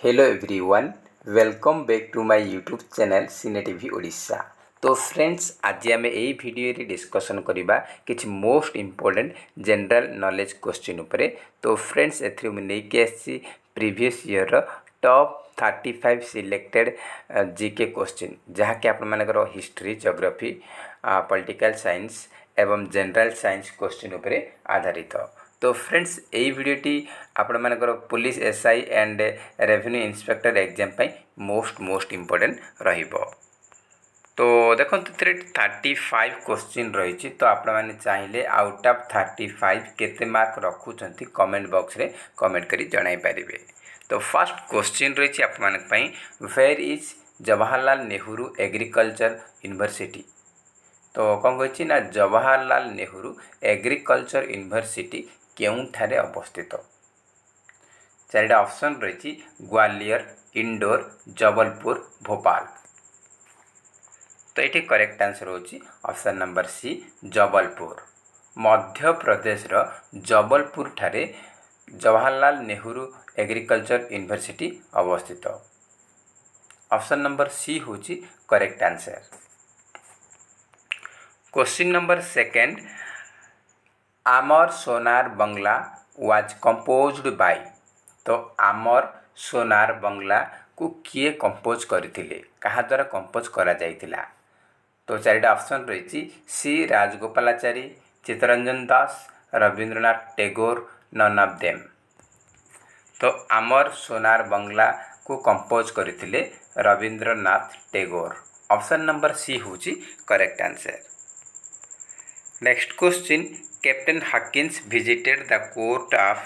Hello everyone, welcome back to my YouTube channel cine TV Odisha. तो friends, आज आम यही भिडियो डिस्कसन करवा किसी most important general knowledge question उपरे। तो फ्रेंड्स, एथि मुझे आसी previous year top 35 selected GK question जहाँकि आपर हिस्ट्री, ज्योग्राफी, पॉलिटिकल साइंस एवं जनरल साइंस क्वेश्चन उपरे आधारित। तो फ्रेंड्स, यही भिडियोटी आपण मानकर police SI and revenue inspector exam most important रहिबो। तो देखो 35 क्वेश्चन रही। तो आपण मैंने चाहिए आउट ऑफ 35 केते मार्क रखुंट कमेंट बॉक्स रे कमेंट करी जणाई पारिबे। तो फर्स्ट क्वेश्चन रही आप where is Jawaharlal Nehru agriculture university. तो कौन कही ना जवाहरलाल नेहरू एग्रीकल्चर यूनिवर्सिटी केउठारे अवस्थित। चारिटा ऑप्शन रही ग्वालियर, इंदौर, जबलपुर, भोपाल। तो ये करेक्ट आंसर होची ऑप्शन नंबर सी जबलपुर। मध्य प्रदेश रो जबलपुर ठारे जवाहरलाल नेहरू एग्रीकल्चर यूनिवर्सिटी अवस्थित। ऑप्शन नंबर सी होची correct answer. Question number second, आमर सोनार बंगला वाज कंपोज्ड बाय। तो आमर सोनार बंगला को किए कंपोज करथिले, कहा द्वारा कंपोज करा जाइतिला। तो चारिटा ऑप्शन रही C Rajagopalachari, Chittaranjan Das, Rabindranath Tagore, none of them. तो आमर सोनार बंगला को कंपोज करथिले Rabindranath Tagore. Option number C होची correct answer. Next question, captain Hawkins visited the court of.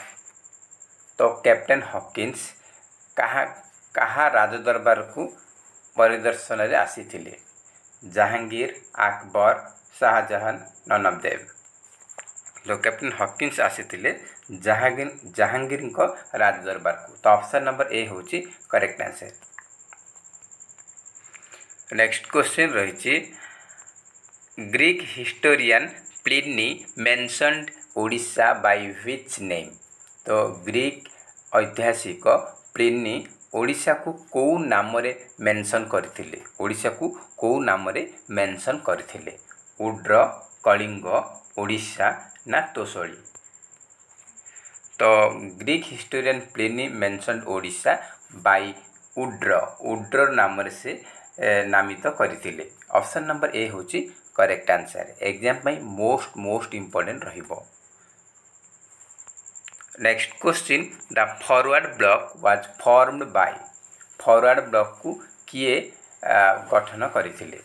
तो कैप्टन हॉकिंस कहा राजदरबार को परिदर्शन रे आसीथिले, Jahangir, Akbar, Shahjahan, none of them. तो कैप्टन हॉकिंस आसीथिले जहांगीर को राजदरबार को। तो ऑप्शन नंबर ए होची करेक्ट आंसर। नेक्स्ट क्वेश्चन रही Greek historian Pliny mentioned Odisha by which name. तो ग्रीक ऐतिहासिक प्लिनी ओडिशा को कौ नाम रे मेंशन करथिले, ओडिशा को कौ नाम रे मेंशन करथिले, उड्र, कलिंग, ओडिशा ना तोसली। तो Greek historian Pliny mentioned Odisha by Udra नाम से नामित करथिले। ऑप्शन नंबर ए होची करेक्ट आंसर। एग्जाम में मोस्ट इम्पोर्टेंट रहिबो। Next question, the forward block was formed by. Forward block को किए गठन करथिले,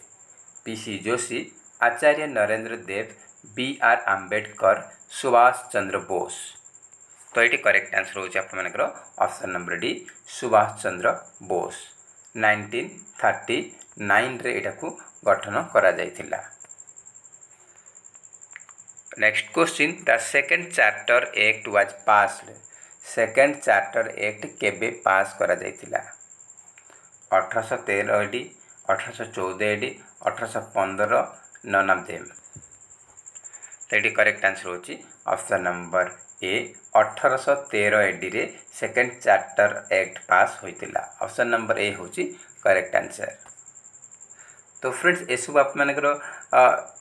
PC Joshi, Acharya Narendra Dev, B R Ambedkar, Subhash Chandra Bose. तो ये करेक्ट आंसर होची आपनकर option number D Subhash Chandra Bose. 1939 रे एटा को गठन करा जायतिला। Next question, the second charter act was passed. Second charter act केबे पास करा जायतिला? 1813 AD, 1814 AD, 1815, none of them. तो ये करेक्ट आंसर होची ऑप्शन नंबर ए 1813 एडी रे सेकेंड चार्टर एक्ट पास होइतिला। ऑप्शन नंबर ए होची करेक्ट आंसर। तो फ्रेंड्स, ये सब आप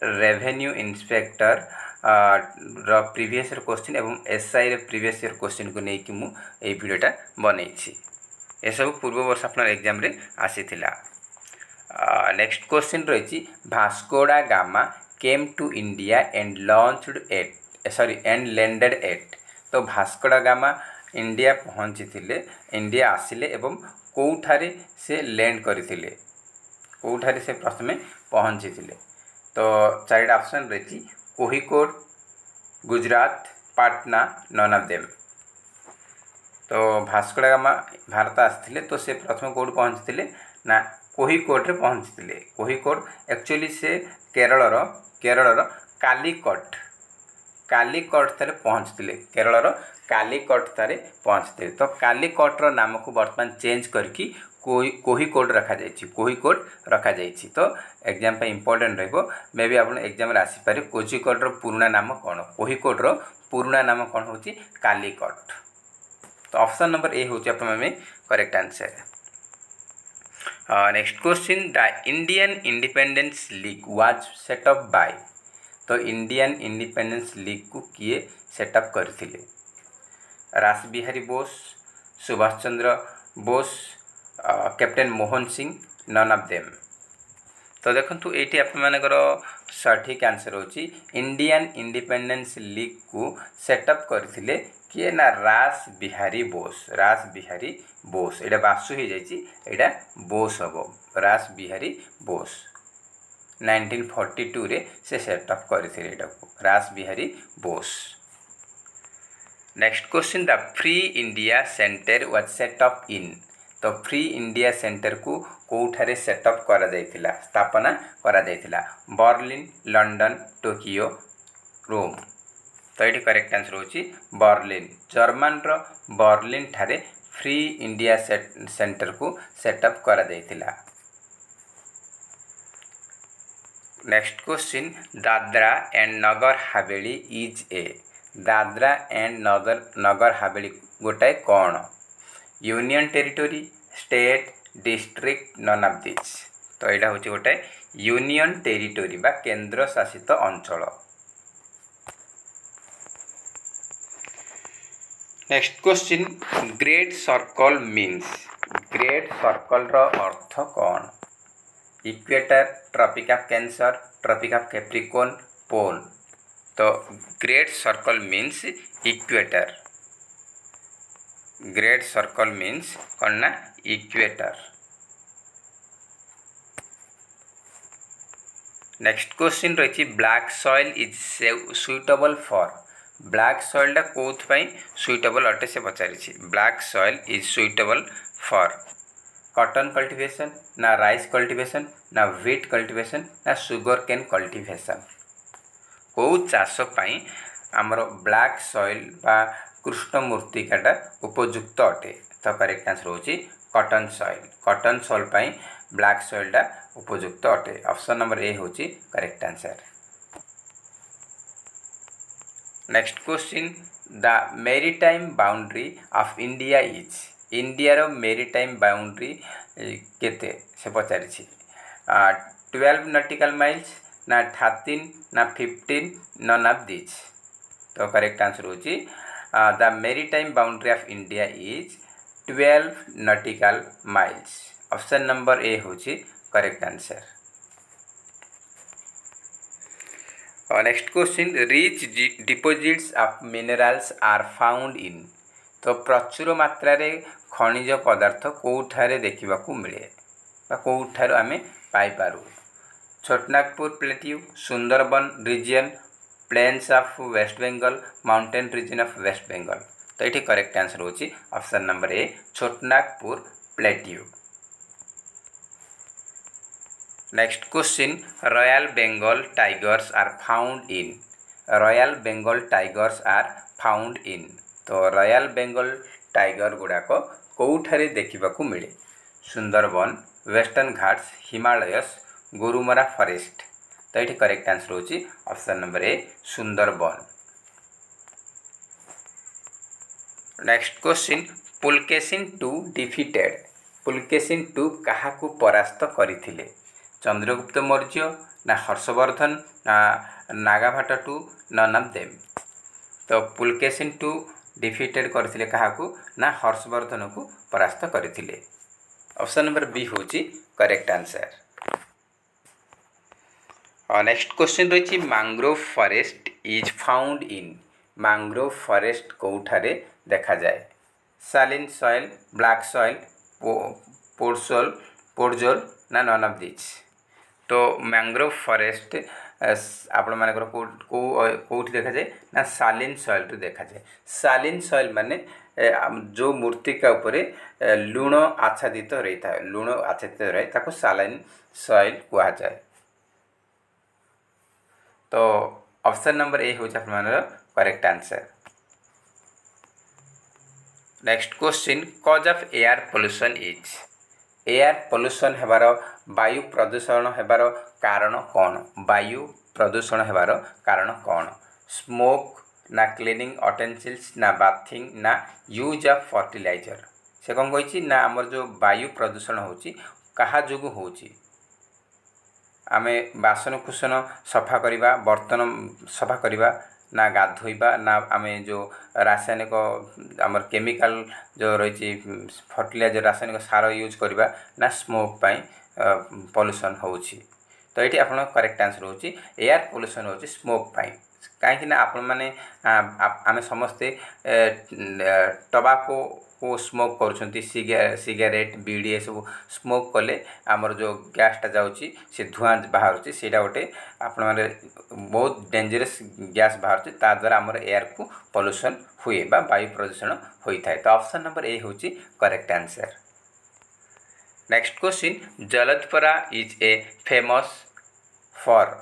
revenue inspector previous year question एवं एसआई रे प्रीवियस ईयर क्वेश्चन को लेकिन मुझे भिडियोटा बनई। ये सब पूर्व वर्ष आप एग्जाम रे आसीथिला। नेक्स्ट क्वेश्चन रही Vasco da Gama came to India and launched and landed at. तो भास्को डा गामा इंडिया पहुँची, इंडिया आसिले एवं कौठारे से लैंड करथिले, कौठारे से प्रथमे पहुँची। तो चारिटा ऑप्शन रही कोहिकोड, Gujarat, Patna, none of them. तो भास्को डा गामा भारत आसते तो से प्रथम कौट पहुँची ना कोहिकोड रे पहुँची। कोहिकोड एक्चुअली से केरल कालीकट थे पहुँचते, केरल कालीकट थे पहुँचते। तो कालीकट नाम को बर्तमान चेंज करके कोहिकोड रखा जाइए, कोहिकोड रखा जाइए। तो एग्जाम पे इंपोर्टेंट रहिबो। मे भी आप एग्जाम आसीपारे कोझिकोड पुराना नाम कौन, कोहिकोड पुराना नाम कौन होची कालीकट। तो ऑप्शन नंबर ए हूँ आप correct answer. Next question, the Indian independence league was set up by. तो इंडियन इंडिपेंडेंस लीग को किए सेटअप करथिले? Rashbehari Bose, Subhash Chandra Bose, captain Mohan Singh, none of them. तो देखो ये आपर सठिक आंसर होची इंडियन इंडिपेंडेंस लीग को सेटअप करथिले किए ना रास बिहारी बोस। रास बिहारी बोस, एटा बासु हो जाइए, एटा बोस हम, रास बिहारी बोस 1942 रे से सेटअप करथिले एटा को, Ras Behari Bose. Next question, the free India centre was set up in. तो फ्री इंडिया सेंटर को कोठारे सेटअप करा जायतिला, स्थापना करा जायतिला? Berlin, London, Tokyo, Rome. तो ये करेक्ट आंसर होची बर्लिन। जर्मन रो बर्लिन ठारे फ्री इंडिया सेंटर को सेटअप करा जायतिला। Next question, Dadra and Nagar Haveli is a. Dadra and Nagar Haveli गोटाए कौन? Union territory, state, district, none of this. तो यहाँ हूँ गोटे यूनियन टेरिटोरी बा केंद्र शासित अंचल। Next question, great circle means. Great circle रो अर्थ कौन? Equator, tropic of cancer, tropic of capricorn, pole. तो great circle means equator. Great circle means कौन ना इक्वेटर। नेक्स्ट क्वेश्चन रही black soil is suitable for. Black soil कौथ suitable अटे से पचारि। Black soil is suitable for cotton cultivation, ना rice cultivation, ना व्हीट कल्टीवेशन, ना सुगर केन कल्टीवेशन। कौ चाष आमर ब्लैक सॉइल बा कृष्ण मूर्तिकाटा उपयुक्त अटे? तो करेक्ट आंसर होची cotton soil. Cotton soil black सॉइलटा उपयुक्त अटे। ऑप्शन नंबर ए होची correct answer. Next question, the maritime boundary of India is. India maritime boundary केते से पचारि? 12 नॉटिकल माइल्स, ना 13, ना 15, नन ऑफ दिस। तो करेक्ट आंसर होची the maritime boundary of India is 12 nautical miles. Option number A होची correct answer. Next question, rich deposits of minerals are found in. तो प्रचुर मात्रा रे खनिज पदार्थ कोठारे देखा मिले कौठार आम पाइपारू? Chotanagpur plateau, Sundarban region, plains of West Bengal, mountain region of West Bengal. तो ये करेक्ट आंसर होची option number A Chotanagpur plateau. Next question, royal Bengal tigers are found in. Royal Bengal tigers are found in. तो royal Bengal tiger गुड़ाक कौठारे देखा मिले? Sundarban, Western Ghats, Himalayas, Gorumara forest. तो ये करेक्ट आंसर होची option number A Sundarban. Next question, Pulakeshin two defeated. Pulakeshin to क्या परास्त करथिले? चंद्रगुप्त मौर्य, ना हर्षवर्धन, ना नागाभाटा टू, नन ऑफ देम। तो पुलकेशिन टू डिफिटेड करथिले काहाकू? ना हर्षवर्धन को परास्त करथिले। ऑप्शन नंबर बी होची करेक्ट आंसर। नेक्स्ट क्वेश्चन रही mangrove forest is found in. Mangrove forest कौठारे देखा जाए? Saline soil, black soil, podzol, ना नन ऑफ दिस। तो मैंग्रोव फॉरेस्ट आपण मानकर कौटी देखा जाए ना सालिन सॉइल रे देखा जाए। सालिन सॉइल माने जो मूर्तिका उपरे लुण आच्छादित रही था, लुण आच्छादित रहे ताको सालिन सॉइल कहा जाए। तो ऑप्शन नंबर ए होची आपन correct answer. Next question, cause of air pollution is. Air pollution हेबार, वायु प्रदूषण हेबार कारण कौन? वायु प्रदूषण हेबार कारण कौन? स्मोक, ना क्लीनिंग अटेन्सिल्स ना बाथिंग ना यूज ऑफ फर्टिलाइजर से कौन कही ना आमर जो वायु प्रदूषण होची कहा जोगु होची आमे बासन कुसन सफा करवा बर्तन सफा करवा ना गाधोइबा ना आमे जो रासायनिक आमर केमिकल जो रही फर्टिलाइजर रासायनिक सार यूज करवा ना स्मोक पाई पॉल्यूशन होची तो ये आप करेक्ट आंसर हो एयर पोल्यूशन हो स्मोक पाई कहीं आपण मैंने आम समस्ते टबाको को स्मोक कर सिगारेट बीड़ी ये सब स्मोक कले आमर जो गैसटा जाऊँगी से धुआं बाहर से गोटे आपण मैंने बहुत डेंजरस गैस बाहर द्वारा आमर एयर को पॉल्यूशन हुए बा वायु प्रदूषण होता है तो ऑप्शन नंबर ए हूँ correct answer. Next question Jaldapara is a famous for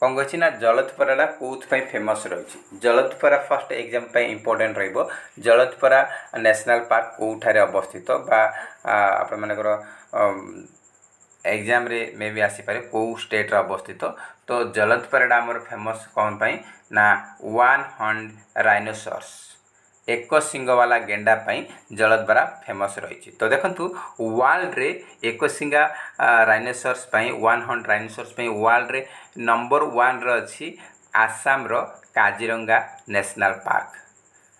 कौन कही ना जलदपराटा कौन फेमस रही जलदपरा फर्स्ट एग्जाम इंपोर्टेंट रहिबो जलदपरा नेशनल पार्क कौठारे अवस्थित बा आपण मानकर एग्जाम रे मे भी आसीपारे कौ स्टेट रे अवस्थित तो जलदपराटा आमर फेमस कौन पाई ना वन हॉर्न राइनोसर्स एक सिंग वाला गेंडा पाई जलदपरा फेमस रही तो देखंतु वर्ल्ड रे एक सिंगा राइनोसर्स पाई वन हॉर्न राइनोसर्स पाई वर्ल्ड रे नंबर 1 रे अछि आसाम रो काजीरंगा नेशनल पार्क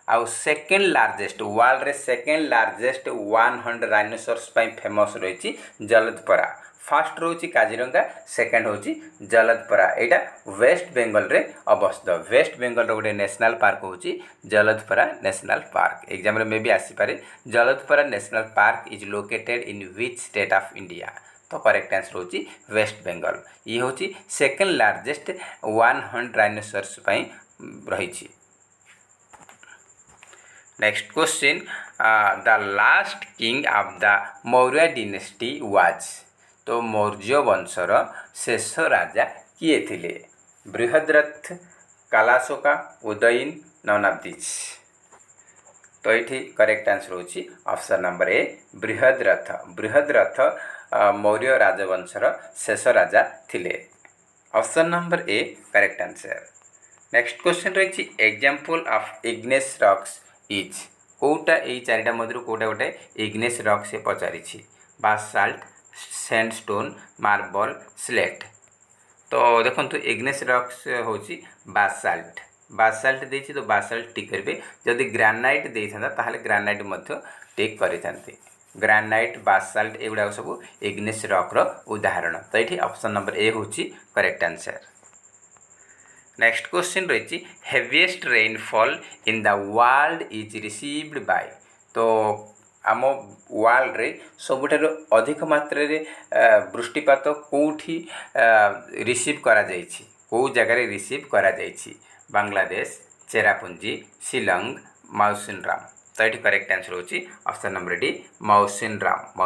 आउ सेकेंड लार्जेस्ट वर्ल्ड रे second largest one horn rhinoceros पाई फेमस रही जलदपरा फास्ट रोची काजीरंगा सेकेंड होची जलदपरा एटा वेस्ट बेंगल रे अवस्थित वेस्ट बेंगल रो गोटे नेशनल पार्क होची जलदपरा नेशनल पार्क एग्जाम रे मे भी आसी पारे Jaldapara national park is located in which state of India तो करेक्ट आंसर होची वेस्ट बेंगल ये होची second largest one horn rhinoceros पाई रही। Next question the last king of the Maurya dynasty was तो मौर्य वंशर शेष राजा किए थिले बृहद्रथ कालाशोका उदयन नवनाब्दिज तो ये करेक्ट आंसर होची option number A Brihadratha Brihadratha Maurya राजवंशर शेष राजा थिले option number A correct answer. Next question रही example of igneous rocks is कोटा यही चारिटा मध्य कोटा गोटे इग्नेस रॉक से पचारि बासाल्ट सैंडस्टोन मार्बल स्लेट तो देखो इग्नेस रॉक्स होची बासाल्ट बासाल्ट देछि तो बासाल्ट टिक करेंगे जदि ग्रानाइट देता ताहले ग्रानाइट मध्य टिक करिथांते ग्रानाइट बासाल्ट एगुड़ा सब इग्नेस रॉक रो उदाहरण तो ये ऑप्शन नंबर ए होची करेक्ट आंसर। नेक्स्ट क्वेश्चन रही heaviest rainfall in the world is received by तो आम वर्ल्ड रे सबुठार अधिक मात्रा रे वृष्टिपात कोठी रिसीव करा जायछि को जगह रे रिसीव करा जायछि बांग्लादेश चेरापुंजी शिलंग मौसिनराम तो ये करेक्ट आंसर होची option number D Mawsynram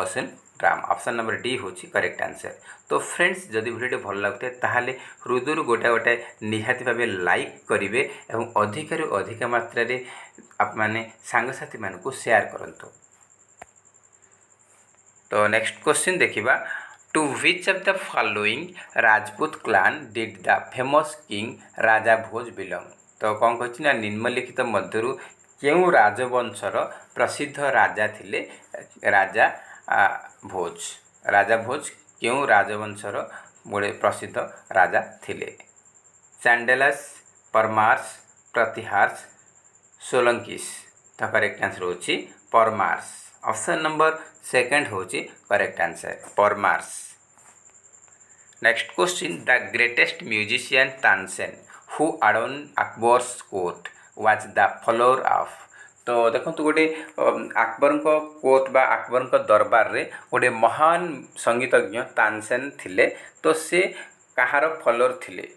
option number D होची करेक्ट आंसर। तो फ्रेंड्स जदि वीडियो भल लगुए ताहले हृदय गोटे गोटे निहाती भाव लाइक करेंगे और अधिक मात्रा रे आप माने सांगसाथी मानकु शेयर करंतु। तो नेक्स्ट क्वेश्चन देखिबा to which of the following Rajput clan did the famous king Raja Bhoj belong to कौन कही ना निम्नलिखित मध्यरु केउ राजवंशर प्रसिद्ध राजा थिले राजा भोज केउ राजवंशर गोटे प्रसिद्ध राजा थिले चैंडेलस परमार्स प्रतिहार्स सोलंकीस तो करेक्ट आंसर होची परमार्स ऑप्शन नंबर सेकंड होची correct answer Paramars. Next question the greatest musician Tansen who adorned Akbar's court was the follower of तो देखो गोटे अकबर कोर्ट बा अकबर दरबार रे गोटे महान संगीतज्ञ तानसेन थिले तो से कहार फॉलोअर थिले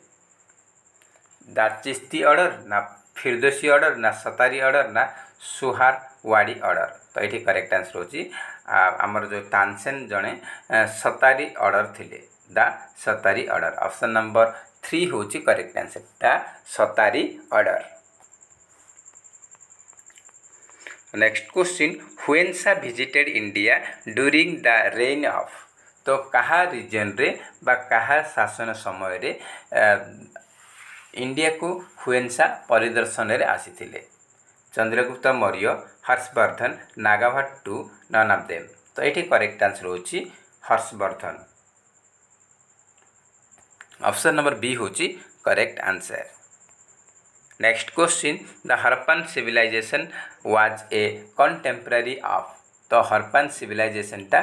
द चिश्ती ऑर्डर ना फिरदौसी ऑर्डर ना सतारी ऑर्डर ना सुहार वाड़ी ऑर्डर तो ये करेक्ट आंसर होची आमर जो तानसेन जड़े सतारी ऑर्डर थिले the Satari order option number 3 होची correct answer the Satari order. Next question हुएन्सा visited India during the reign of तो कहा रीजन रे बा कहा शासन समय रे इंडिया को हुएन्सा परिदर्शन रे आसीथिले Chandragupta Maurya Harshavardhana Nagabhatta none of them तो ये करेक्ट आंसर होची हर्षवर्धन ऑप्शन नंबर बी होची correct answer next question the Harappan civilisation was a contemporary of तो हरप्पन सिविलाइजेशन टा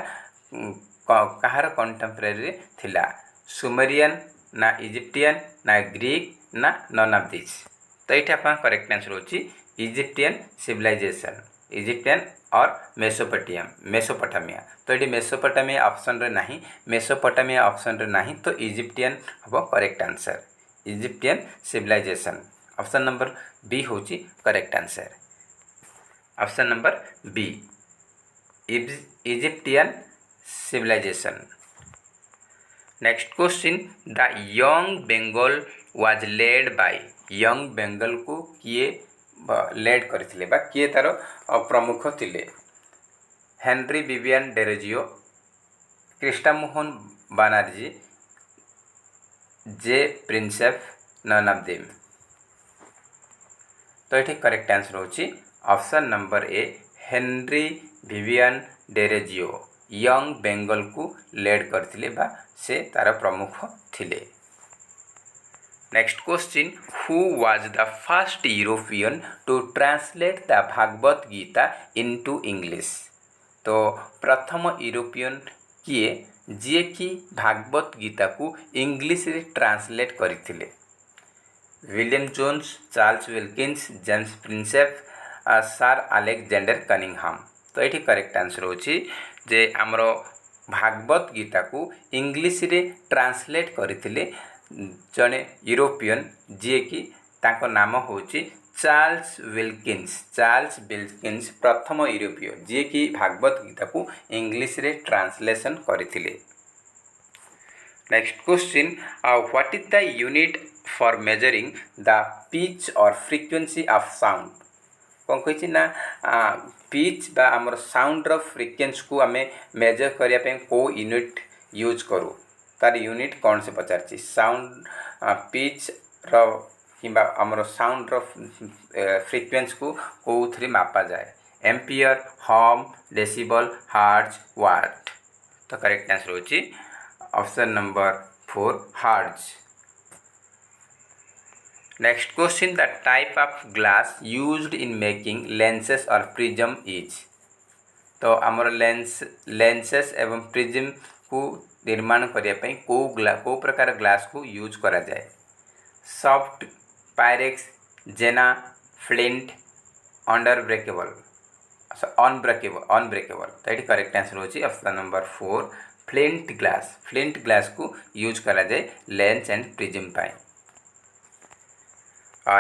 कहार कंटेम्पररी थिला सुमेरियन ना इजिप्टियन ना ग्रीक ना नन ऑफ दिस तो ये करेक्ट आंसर होची इजिप्टियन सिविलाइजेशन इजिप्टियन और मेसोपोटामिया तो ये मेसोपोटामिया ऑप्शन रे नहीं मेसोपोटामिया ऑप्शन रे नहीं तो इजिप्टियन हम correct answer Egyptian civilisation option number B होची correct answer option number B Egyptian civilisation next question the young Bengal was led by young Bengal को किए लेड करथिले बा किए तार प्रमुख थिले Henry Vivian Derozio Krishnamohan Banerjee J Prinsep none of them तो ये करेक्ट आंसर होची option number A Henry Vivian Derozio young Bengal को लेड करथिले बा से तार प्रमुख थिले next question who was the first European to translate the Bhagavad Gita into English तो प्रथम यूरोपियन किए जी कि भागवत गीता को इंग्लिश रे ट्रांसलेट करथिले William Jones Charles Wilkins James Prinsep sir Alexander Cunningham तो ये करेक्ट आंसर होची जे हमर भागवत गीता को इंग्लिश रे ट्रांसलेट करथिले जड़े यूरोपियन जी कि ताको नाम होची चार्ल्स विल्किंस प्रथम यूरोपीय जी कि भागवत गीता को इंग्लिश रे ट्रांसलेशन करथिले next question what is the unit for measuring the pitch और फ्रीक्वेंसी ऑफ साउंड कौन कही ना पिच बा आमर साउंड रो फ्रीक्वेंसी को आमे मेजर करिया पे को यूनिट यूज करू तार यूनिट कौन से पचार साउंड पिच रो किंबा आमर साउंड रो फ्रीक्वेंसी को कौन मापा जाए एम्पियर हर्म डेसिबल हर्ट्ज वाट तो करेक्ट आंसर होची option number 4 hertz next question the type of glass used in making lenses और प्रिज्म इज तो आमर लेंसेस एवं प्रिज्म को निर्माण करने को प्रकार ग्लास को यूज करा जाए सॉफ्ट पायरेक्स जेना फ्लिंट अनब्रेकेबल तो ये करेक्ट आंसर होची ऑप्शन नंबर 4 फ्लिंट ग्लास को यूज करा जाए लेंस एंड प्रिज्म पाई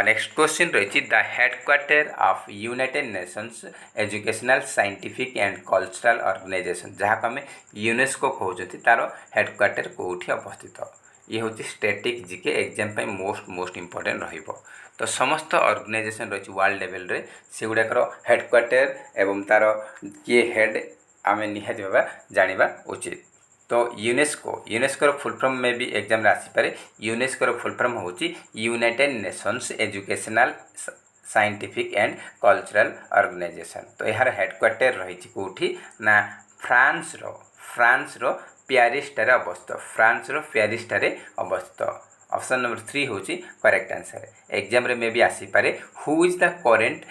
नेक्स्ट क्वेश्चन रही the headquarter of United Nations Educational Scientific and Cultural Organisation जहाँ को आम यूनेस्को कहते तार हेडक्वार्टर कौटी अवस्थित ये हूँ स्टैटिक जीके एग्जाम पे मोस्ट इंपोर्टेंट रहिबो तो समस्त ऑर्गेनाइजेशन रही वर्ल्ड लेवल रे से गुड़ाकर हेडक्वार्टर एवं तार किए हेड आम निहाती भाव जाना उचित तो यूनेस्को फुल फॉर्म में भी एग्जाम आसीपे यूनेस्को फुल फॉर्म होची United Nations Educational Scientific and Cultural Organisation तो यार हेडक्वार्टर रही कौटी ना फ्रांस रो पेरिस ठारे अवस्थित ऑप्शन नंबर 3 होची करेक्ट आंसर एग्जाम रे में भी आसीपे who is the current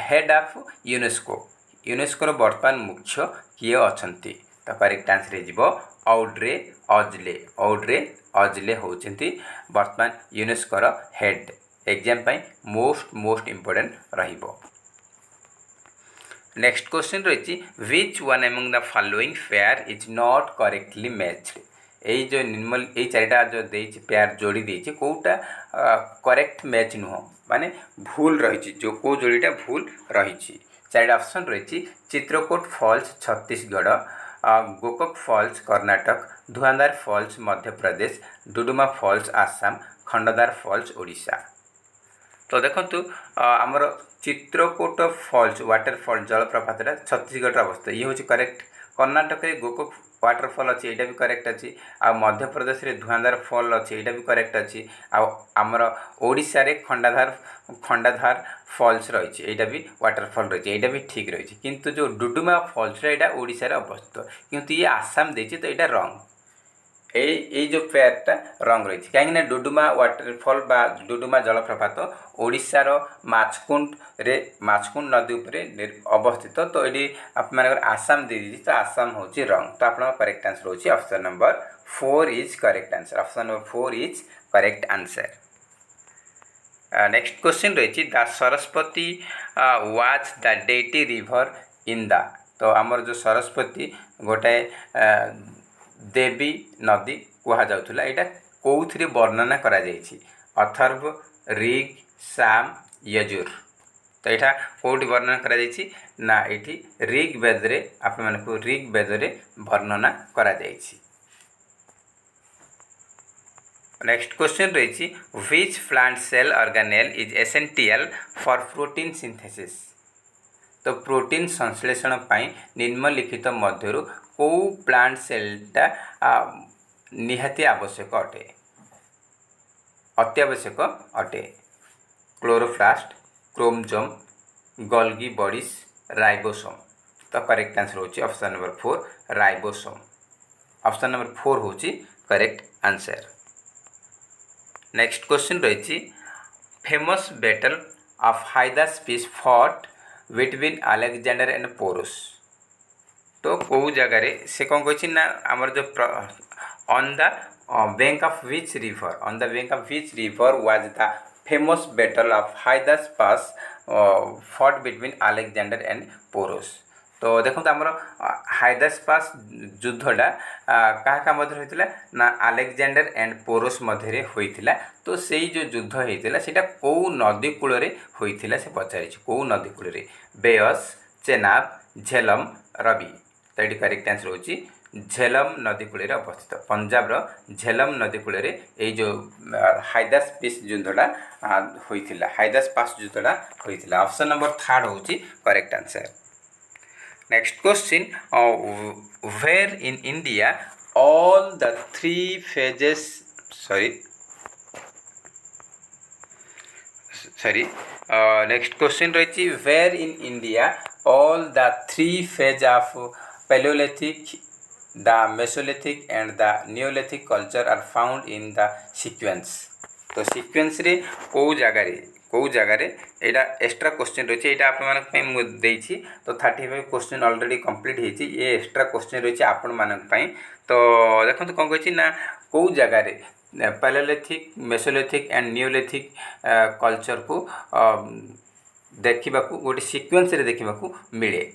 head of UNESCO वर्तमान मुख्य किए अच्छी तो करेक्ट आंसर हो औड्रे अजले होचंती वर्तमान यूनेस्को हेड एग्जाम पाई मोस्ट इंपोर्टेंट रहिबो नेक्स्ट क्वेश्चन रही which one among the following pair is not correctly matched यही जो निर्मल ये चारिटा जो देछि पेयर जोड़ी देछि कोटा करेक्ट मैच नुह माने भूल रही जो को जोड़ीटा भूल रही चारिटा ऑप्शन रही चित्रकूट फॉल्स छत्तीसगढ़ गोकक फॉल्स कर्नाटक धुआंधार false Madhya Pradesh Duduma false Assam खंडदार false Odisha तो देखु आमर चित्रकूट फॉल्स वाटरफॉल जलप्रपात छत्तीसगढ़ अवस्थित ये हूँ करेक्ट कर्णाटक रे गोको वाटरफॉल अच्छी यहाँ भी करेक्ट अच्छी आ मध्य प्रदेश रे धुआंधार फॉल अच्छी यहाँ भी करेक्ट अच्छी आमर ओडिशा रे खंडाधार फॉल्स रही यहाँ भी वाटरफॉल रही यहाँ भी ठीक रही किंतु जो डुडुमा फॉल्स यहाँ ओडिशा रे अवस्थित किंतु ये आसाम देती तो यहाँ रंग ये जो पेयरटा रंग रही कहीं डुडुमा वाटरफॉल बा डुडुमा जलप्रपात ओडिशार माछकुंड माछकुंड नदी उपरे अवस्थित तो ये आप आसाम दे दी तो आसाम हूँ रंग तो आप करेक्ट आंसर होची option number 4 is correct answer option number 4 is correct answer. Next question रही the Saraswati was the deity river in the तो आमर जो सरस्वती गोटाए देवी नदी कह जाऊला यहाँ कौन वर्णना करा जायछि अथर्व ऋग साम यजुर तो यहाँ कौटी वर्णना करा जायछि ना ये ऋग्वेद रे आप ऋग्वेद रे वर्णना करा जायछि। नेक्स्ट क्वेश्चन रही which plant cell organelle is essential for protein synthesis तो प्रोटीन संश्लेषण पाई निम्नलिखित मध्यरु को प्लांट सेलटा निहाती आवश्यक अटे अत्यावश्यक अटे chloroplast chromosome Golgi bodies ribosome तो करेक्ट आंसर होची option number 4 ribosome option number 4 होची करेक्ट आंसर। नेक्स्ट क्वेश्चन रही famous battle of Hydaspes fought between Alexander and Porus तो कौ जगार से कौन कही ना आमर जो on the bank of which river was the famous battle of Hydaspes fought between Alexander and Porus तो देखो आमर हाइदास्पास युद्धटा क्या मध्य होता ना अलेक्जेंडर एंड पोरस मध्य होता तो से जो युद्ध होता है कौ नदी कूल होता से पचारि कौ नदी कूल बेयस चेनाब झेलम रवि तो ये करेक्ट आंसर होची झेलम नदी कूल अवस्थित पंजाब झेलम नदी कूल ये जो हाइदास्पास युद्धटा होता हाइदास्पास युद्धटा होता ऑप्शन नंबर 3 होची correct answer. Next question where in India all the 3 phases next question रही where in India all the 3 phases of Paleolithic, the Mesolithic and the Neolithic culture are found in the sequence तो sequence रे कौ जगार यहाँ extra question रही है आपको देती तो 35 क्वेश्चन ऑलरेडी कंप्लीट होती ये एक्स्ट्रा क्वेश्चन रही है आपण मानी तो देखो कौन कही ना कौ जगार palaeolithic Mesolithic and Neolithic culture को देखा गोटे सीक्वेंस रे देखा मिले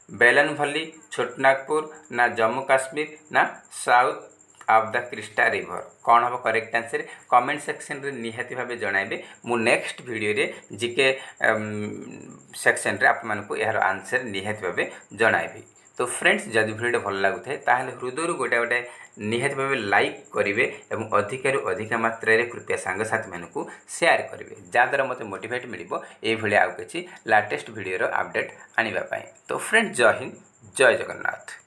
बेलनभली छोटनागपुर ना जम्मू काश्मीर ना south of the Crysta river कौन हम करेक्ट आंसर कमेंट सेक्शन रे निहाती भाव जनइबे मु नेक्स्ट वीडियो रे जीके सेक्शन रे आप मानक यार आंसर निहाती भाव जनइबी तो फ्रेंड्स जदि वीडियो भल लगुए ताहले हृदय गोटे गोटे निहाती भाव लाइक करेंगे और अधिक मात्रा कृपया सांगसाथी मानक शेयर करेंगे जहाँद्वारा मत मोटिवेट मिल ये आउ कि लाटेस्ट वीडियो अपडेट आने तो फ्रेंड्स जय हिंद जय जगन्नाथ।